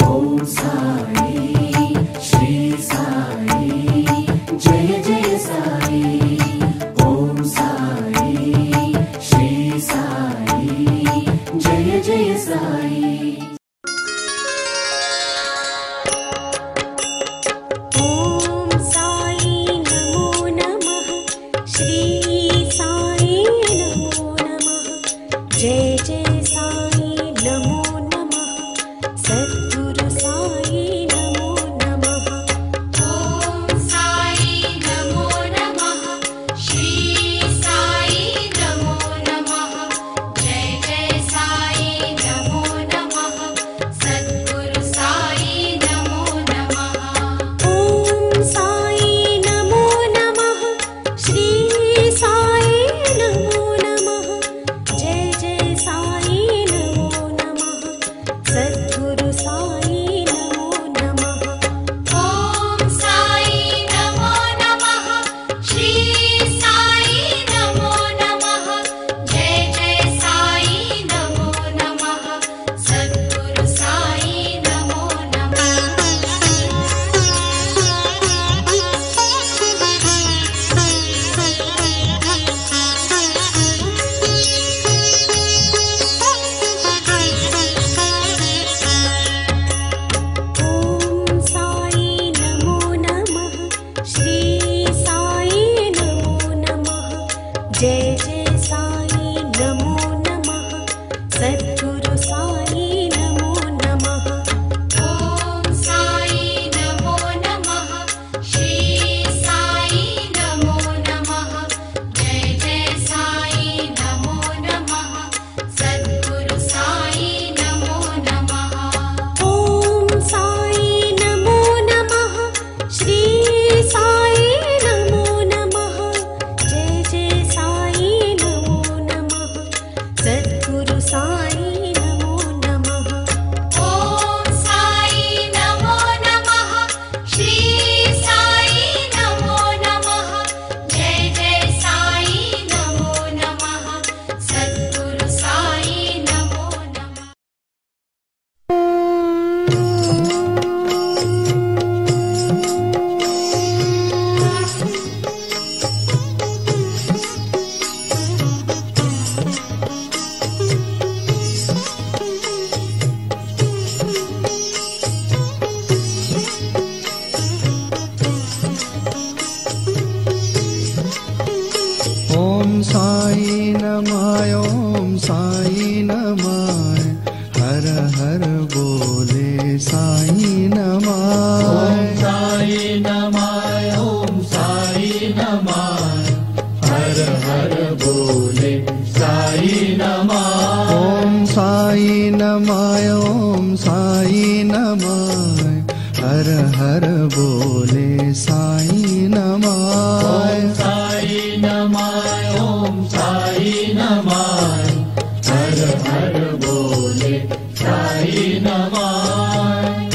ओम साई श्री साई जय जय साई। ओम साई श्री साई जय जय साई।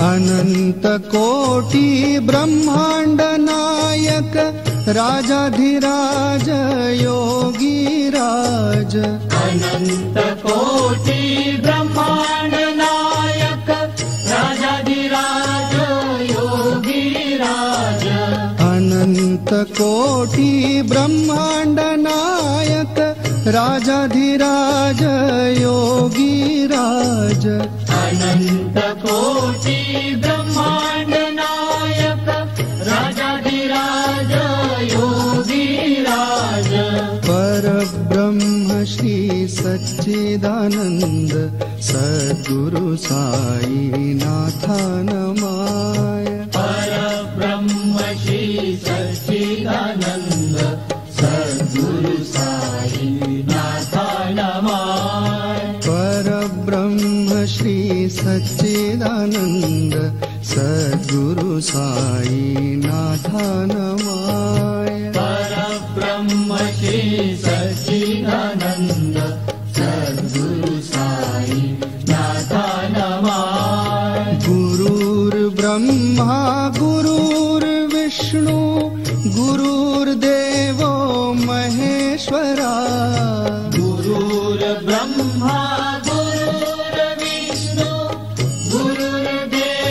अनंत कोटि ब्रह्मांड नायक राजाधिराज योगी राज। अनंत कोटि ब्रह्मांड नायक राजाधिराज योगी राज। अनंत कोटि ब्रह्मांड नायक राजाधिराज योगी राज। अनंत कोटि ब्रह्मांड नायक राजाधिराज योगी राज। पर ब्रह्म श्री सच्चिदानंद सद्गुरु साई नाथा नमाय। पर ब्रह्म श्री सच्चिदानंद सद्गुरु साई नाथा नमाय। पर ब्रह्म श्री सच्चिदानंद सद्गुरु साई नाथा नमाय। पर ब्रह्म श्री सच्चिदानंद सद्गुरु साई नाथा नमाय। गुरुर्ब्रह्मा गुरुर्विष्णु गुरुर्देवो महेश्वरा। गुरुर्ब्रह्मा गुरुर्विष्णु गुरुर्देवो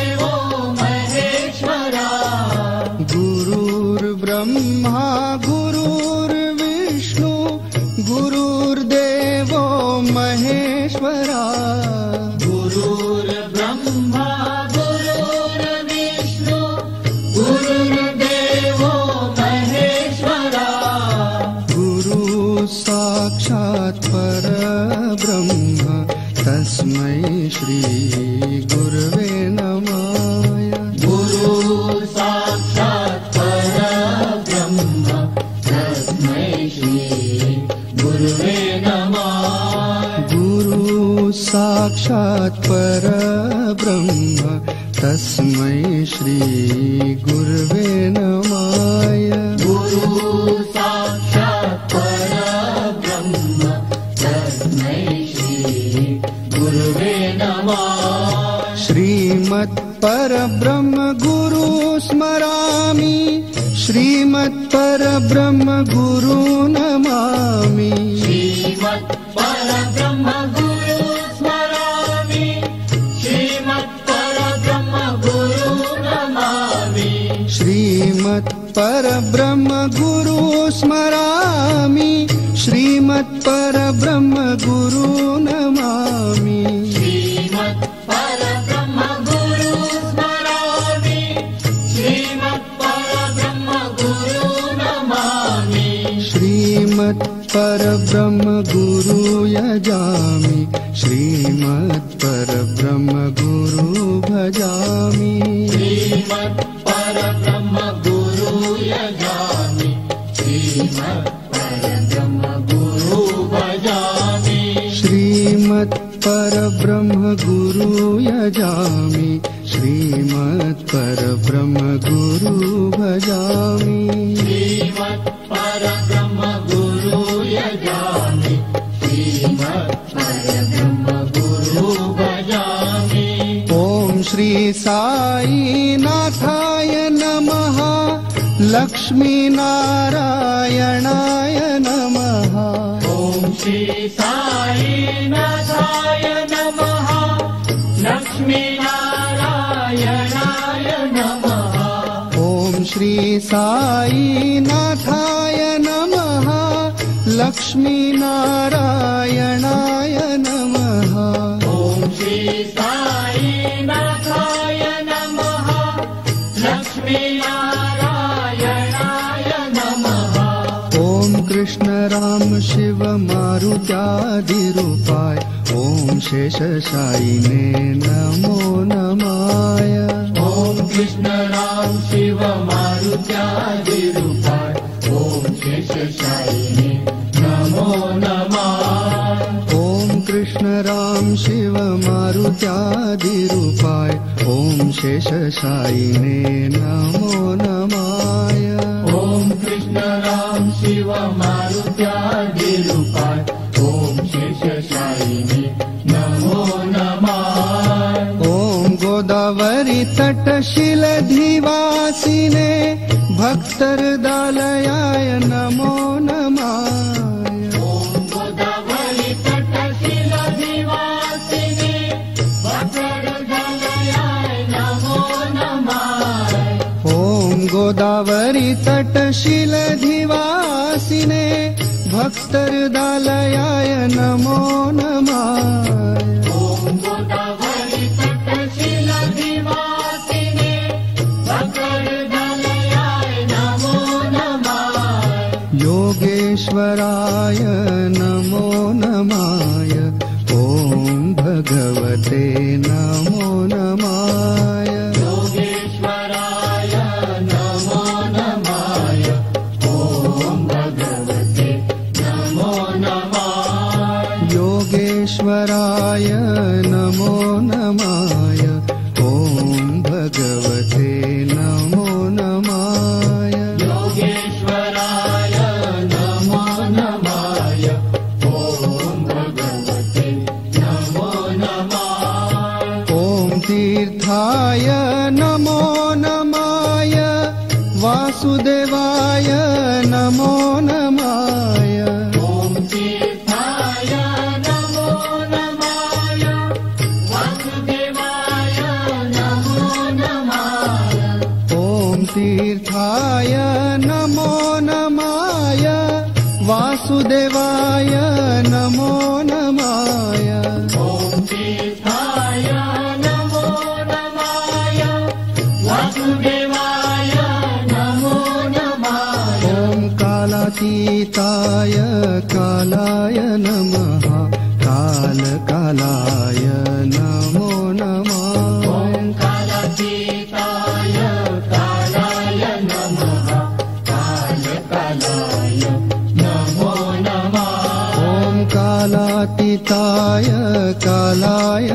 साक्षात् परब्रह्म तस्मै श्री गुरवे नमाय। गुरु साक्षात् परब्रह्म तस्मै श्री गुरवे नमः। श्रीमत्परब्रह्म गुरु स्मरामि, श्रीमत्परब्रह्म गुरु नमामि। श्रीमत्परब्रह्म गुरु स्मरामि, श्रीमत्परब्रह्म गुरु नमामि। श्रीमत्परब्रह्म गुरु स्मरामि, श्रीमत्परब्रह्म गुरु नमामि। श्रीमत्परब्रह्म गुरु स्मरामि, श्रीमत्परब्रह्म गुरु नमामि। श्रीमत्परब्रह्म गुरु यजामि, श्रीमत्परब्रह्म गुरु भजामि। श्रीमत्परब्रह्म गुरु यजामि, श्रीमत्परब्रह्म गुरु भजामि। श्रीमत्परब्रह्म गुरु यजामि, श्रीमत्परब्रह्म गुरु भजामि। श्रीमत्परब्रह्म गुरु यजामि, श्रीमत्परब्रह्म गुरु भजामि। ॐ श्री साई नाथाय नमः, लक्ष्मीनारायणाय नमः। ॐ श्री साई नाथाय नमः, लक्ष्मीनारायणाय नमः। ॐ श्री साई नाथाय नमः, लक्ष्मीनारायणाय नमः। ॐ श्री साई नाथाय नमः, लक्ष्मीनारायणाय नमः। ॐ कृष्ण राम शिव मारुत्यादिरूपाय, ॐ शेषशायिने नमो नमाय। ॐ कृष्ण राम शिव मारुत्यादिरूपाय, ॐ शेषशायिने नमो नमः। ॐ कृष्ण राम शिव मारुत्यादिरूपाय, ॐ शेषशायिने नमो नमाय। ॐ कृष्ण राम शिव मारुत्यादिरूपाय, ॐ शेषशायिने नमो नमः। ॐ गोदावरी तटशिलधिवासिने भक्तहृदयाय नमो नमाय। ॐ गोदावरी तटशिलधिवासिने भक्तहृदयाय नमो नमः। ॐ गोदावरी तटशिलधिवासिने भक्तहृदयाय नमो नमाय। ॐ गोदावरी तटशिलधिवासिने भक्तहृदयाय नमो नमः। योगेश्वराय नमो नमाय, ॐ भगवते नमो नमाय। योगेश्वराय नमो नमाय, ॐ भगवते नमो नमः। योगेश्वराय नमो नमाय, ॐ भगवते नमो नमाय। योगेश्वराय नमो नमाय, ॐ भगवते नमो नमः। ॐ तीर्थाय नमो नमाय, वासुदेवाय नमो नमाय। ॐ तीर्थाय नमो नमाय, वासुदेवाय नमो नमाय। ॐ तीर्थाय नमो नमाय, वासुदेवाय नमो नमाय। ॐ तीर्थाय नमो नमाय, वासुदेवाय नमो नमाय। ॐ कालातीताय कालाय नमः, कालकालाय नमो नमः। ॐ कालातीताय कालाय नमः, कालकालाय नमो नमः। ॐ कालातीताय कालाय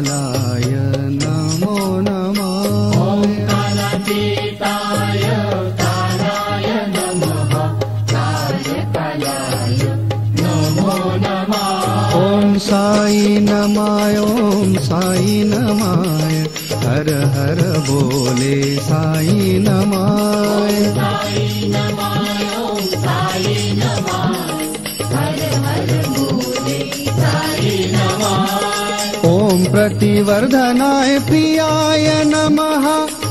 कालाय नमो नमाय कालातीताय कालाय नमः कालकालाय नमो नमः ॐ साई नमाय ॐ साई नमाय हर हर बोले साई नमाय साई नमाय ॐ साई नमाय हर हर बोले साई नमाय ॐ प्रतिवर्धनाय प्रियाय नमः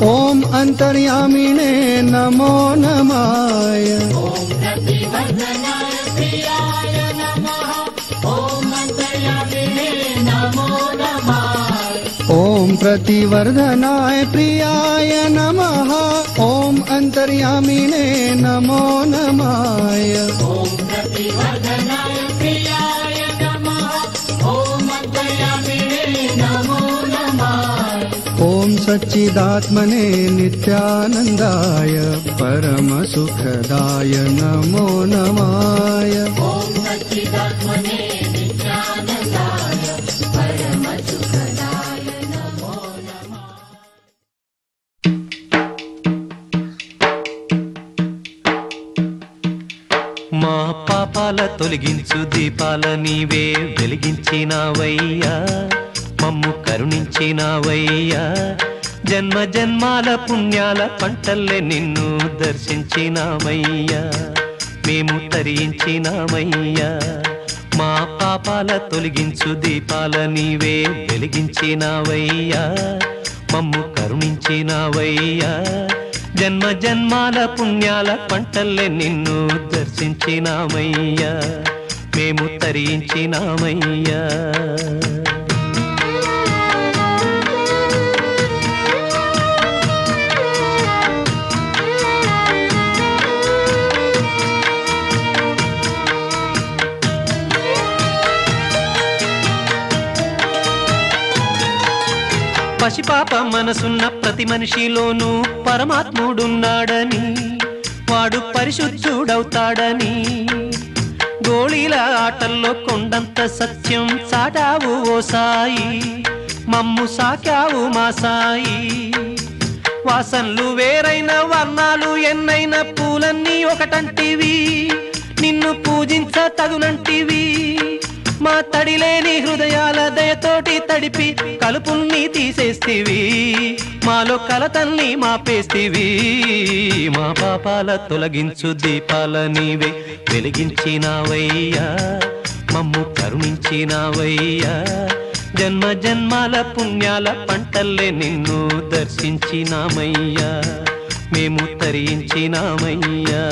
ॐ अन्तर्यामिने नमो नमाय ॐ प्रतिवर्धनाय प्रियाय नमः ॐ अन्तर्यामिने नमो नमः ॐ प्रतिवर्धनाय प्रियाय नमः ॐ अन्तर्यामिने नमो नमाय ॐ प्रतिवर्धनाय प्रियाय नमः ॐ अन्तर्यामिने नमो नमः ॐ सच्चिदात्मने नित्यानन्दाय परमसुखदाय नमो नमाय ॐ सच्चिदात्मने नित्यानन्दाय परमसुखदाय नमो नमः మా పాపాల తొలగించు దీపాల నీవే వెలిగించినావయ్యా మమ్ము కరుణించినావయ్యా జన్మ జన్మాల పుణ్యాల పంటల్లే నిన్ను దర్శించినామయ్యా మేము తరించినామయ్యా మా పాపాల తొలగించు దీపాల నీవే వెలిగించినావయ్యా మమ్ము కరుణించినావయ్యా జన్మ జన్మాల పుణ్యాల పంటల్లే నిన్ను దర్శించినామయ్యా మేము తరించినామయ్యా పసిపాప మనసున్న ప్రతి మనిషిలోనూ పరమాత్ముడున్నాడని వాడు పరిశుద్ధుడవుతాడని గోళీల ఆటల్లో కొండంత సత్యం చాటావు ఓ సాయి మమ్ము సాకావు మా సాయి వాసనలు వేరైన వర్ణాలు ఎన్నైన పూలన్నీ ఒకటంటివి నిన్ను పూజించ తగునంటివి మా తడిలేని హృదయాల దయతోటి తడిపి కలుపుల్ని తీసేస్తివి మాలో కలతల్ని మాపేస్తివి మా పాపాల తొలగించు దీపాల నీవే వెలిగించినావయ్యా మమ్ము కరుణించినావయ్యా జన్మ జన్మాల పుణ్యాల పంటల్లే నిన్ను దర్శించినామయ్యా మేము తరించినామయ్యా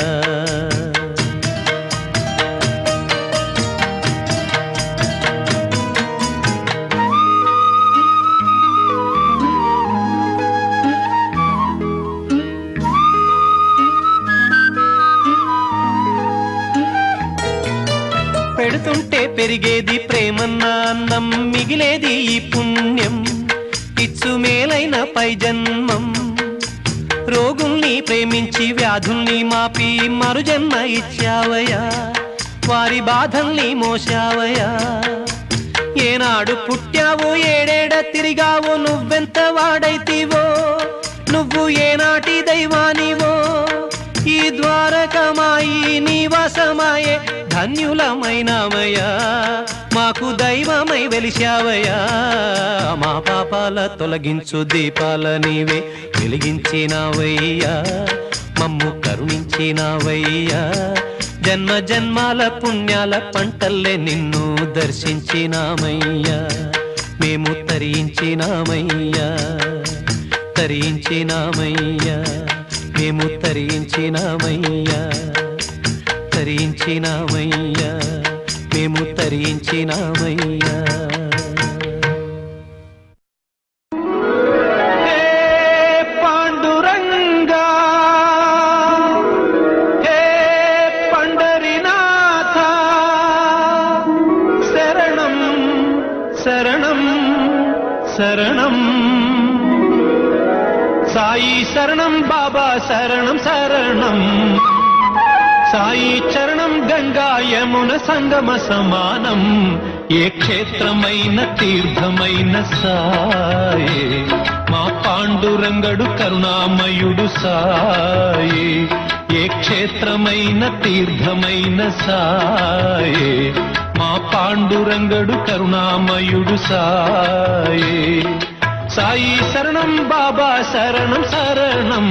పెడుతుంటే పెరిగేది ప్రేమన్న అందం మిగిలేది ఈ పుణ్యం ఇచ్చు మేలైన పై జన్మం రోగుల్ని ప్రేమించి వ్యాధుల్ని మాపి మరుజన్మ ఇచ్చావయ్యా వారి బాధల్ని మోసావయ్యా ఏనాడు పుట్టావు ఏడేడ తిరిగావు నువ్వెంత వాడైతివో నువ్వు ఏనాటి దైవానివో ఈ ద్వారకమాయి నివాసమాయే ధన్యులమైనామయ్యా మాకు దైవమై వెలిశావయ్యా మా పాపాల తొలగించు దీపాల నీవే వెలిగించినావయ్యా మమ్ము కరుణించినావయ్యా జన్మ జన్మాల పుణ్యాల పంటల్లే నిన్ను దర్శించినామయ్యా మేము తరించినామయ్యా తరించినామయ్యా మేము తరించినామయ్యా తరించినామయ్యా మేము తరించినామయ్యా హే పాండురంగా హే పండరినాథ శరణం శరణం శరణం సాయి శరణం బాబా శరణం శరణం సాయి చరణం గంగా యమున సంగమ సమానం ఏ క్షేత్రమైన తీర్థమైన సాయే మా పాండురంగడు కరుణామయుడు సాయే ఏ క్షేత్రమైన తీర్థమైన సాయే మా పాండురంగడు కరుణామయుడు సాయే సాయి శరణం బాబా శరణం శరణం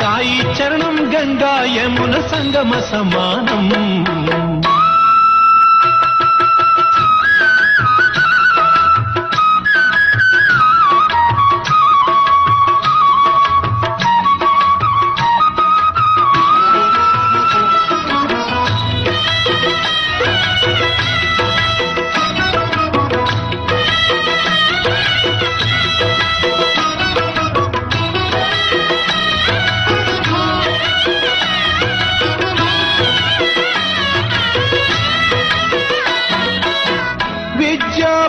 సాయి చరణం గంగా యమున సంగమ సమానం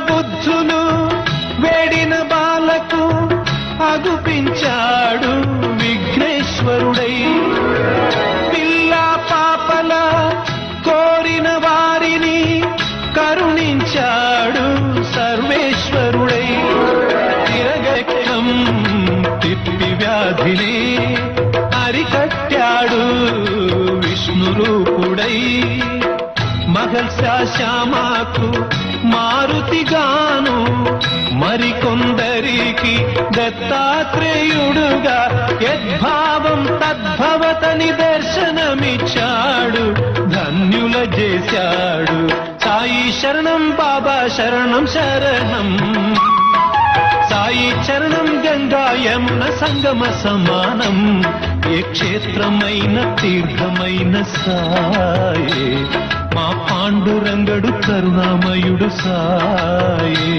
బుద్ధులు వేడిన బాలకు అగుపించాడు విఘ్నేశ్వరుడై పిల్ల పాపల కోరిన వారిని కరుణించాడు సర్వేశ్వరుడై తిరగం తిప్పి వ్యాధిని అరికట్టాడు విష్ణురూపుడై మహల్సా శ్యామకు మారుతిగాను మరికొందరికి దత్తాత్రేయుడుగా యద్భావం తద్భవతని దర్శనమిచ్చాడు ధన్యుల చేశాడు సాయి శరణం బాబా శరణం శరణం సాయి చరణం గంగా యమున సంగమ సమానం ఏ క్షేత్రమైన తీర్థమైన సాయే మా పాండురంగడు కరుణామయుడు సాయే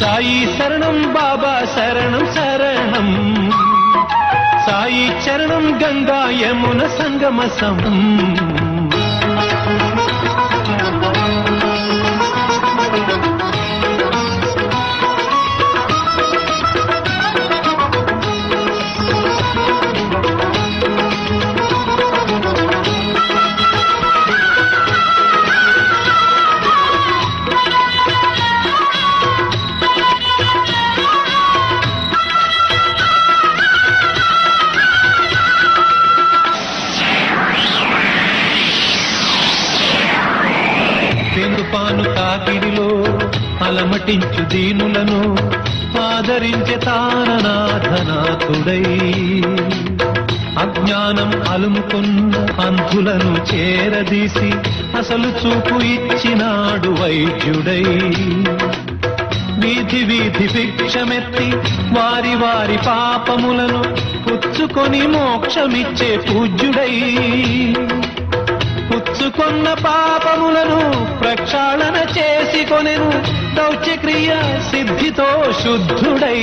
సాయి శరణం బాబా శరణం శరణం సాయి చరణం గంగా యమున సంగమ సమం పాను తాకిడిలో అలమటించు దీనులను ఆదరించే తారనాథనాథుడై అజ్ఞానం అలుముకున్న అంధులను చేరదీసి అసలు చూపు ఇచ్చినాడు వైద్యుడై వీధి వీధి భిక్షమెత్తి వారి వారి పాపములను పుచ్చుకొని మోక్షమిచ్చే పూజ్యుడై పుచ్చుకొన్న పాపములను ప్రక్షాళన చేసి కొనెను దౌత్యక్రియ సిద్ధితో శుద్ధుడై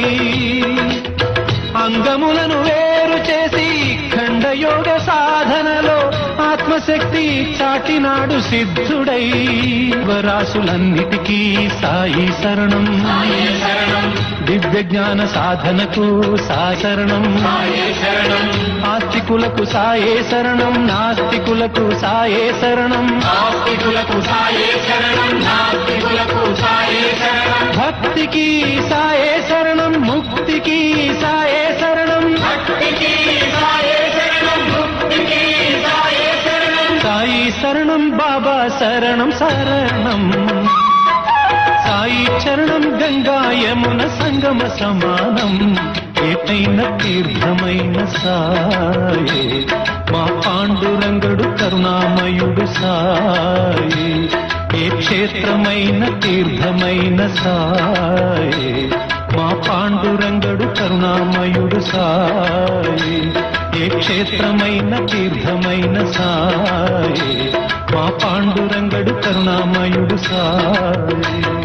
అంగములను వేరు చేసి ఖండయోగ సాధనలో ఆత్మశక్తి చాటినాడు సిద్ధుడై వరాసులన్నిటికీ సాయి శరణం దివ్య జ్ఞాన సాధనకు సాయి శరణం ఆస్తికులకు సాయే శరణం నాస్తికులకు సాయే శరణం భక్తికి సాయే శరణం ముక్తికి సాయే శరణం సాయి శరణం బాబా శరణం శరణం సాయి చరణం గంగా యమున సంగమ సమానం ఏటైన తీర్థమైన సాయే మా పాండురంగడు కరుణామయుడు సాయే ఏ క్షేత్రమైన తీర్థమైన సాయే మా పాండురంగడు కరుణామయుడు సాయే ఏ క్షేత్రమైన తీర్థమైన సాయే మా పాండురంగడు కరుణామయుడు సాయే